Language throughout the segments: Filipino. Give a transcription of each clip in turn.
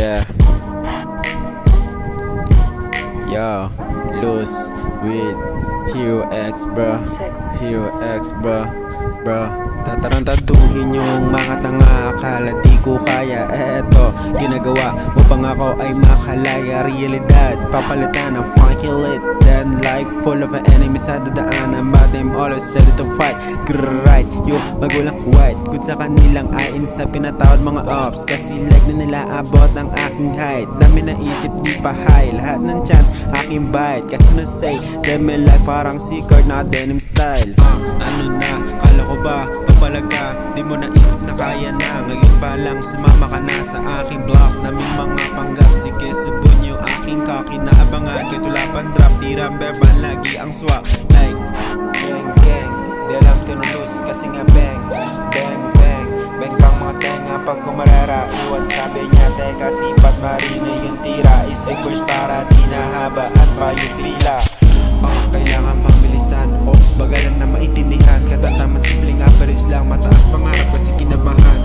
Yeah. Yo, loose with Hero X, bro. Hero X, bro. Tatarantaduhin yung mga tanga, akala di ko kaya. Eto, ginagawa upang ako ay makalaya. Realidad, papalitan ng funky lit. Then life full of enemies sa dadaanan, but I'm always ready to fight. Right, yung magulang white, good sa kanilang ayon sa pinatawad mga ops. Kasi like na nila abot ang aking height. Dami na isip, di pa high. Lahat ng chance, aking bite. Kahit na say, them me like parang secret na denim style. Ano na, kala ko ba papalaga? Di mo naisip na kaya na. Ngayon pa lang sumama ka na sa aking block. Naming mga panggap, sige subun yung aking cocky. Naabangan kahit wala pang drop. Di rambeban lagi ang swak. Like, gang gang, di alam tinulus kasi nga bang, bang bang. Bang pang mga tenga pag kumarara. Iwan sabi niya, teka sipat marina yung tira. Isig verse para di nahabaan pa yung pila. Kailangan pambilisan o bagalan na maintindihan. Katataman simpleng average lang, mataas pangarap kasi kinabahan.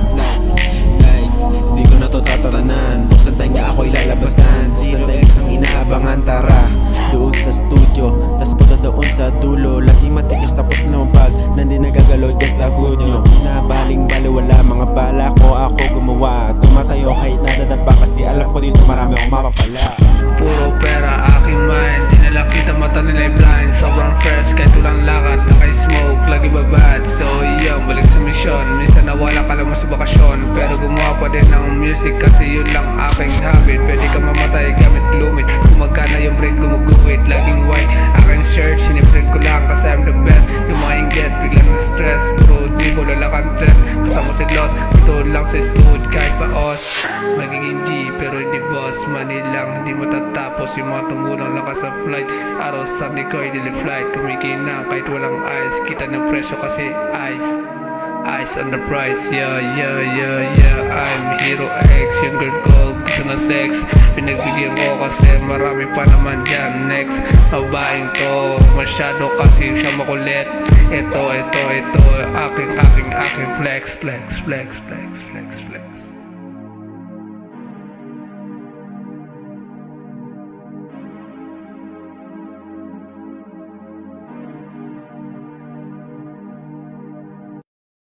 Like, di ko na to tatatanan. Buksan tenga ako'y lalabasan. Zero X ang inaabangan, tara doon sa studio, tas punta doon sa dulo. Laging matigas tapos naman pag nandi nagagalaw dyan sa hood nyo. Inabaling baliwala, mga bala ko ako gumawa. Tumatayo kahit nadadapa kasi alam ko dito marami akong mapapala. Puro pera aking mind, di nila kita mata nila'y blind. Sobrang fresh kahit walang lakad, naka-smoke, lagi babad. So yo, balik sa misyon. Minsan nawala ka lang sa bakasyon, pero gumawa pa din ng music kasi yun lang aking habit. Pwede ka mamatay gamit lumit, kung magkana yung brain gumuguhit. Laging white, aking shirt, siniprint ko lang kasi I'm the best. Yung mga inget, biglang na stress, pero di ko lalakan stress. Kasama si Lost, ito lang sa stud kahit pa os. Magiging G pero hindi boss, money lang hindi matatapos. Yung mga tumulang lakas sa flight, araw Sunday ko ay daily flight. Kumikinang kahit walang eyes, kita ng presyo kasi ice on the price. Yeah, yeah, yeah, yeah, I'm Hero X. Yung girl ko gusto na sex, pinagbigyan ko kasi marami pa naman dyan. Next, mabahin to, masyado kasi siya makulit. Ito, aking flex.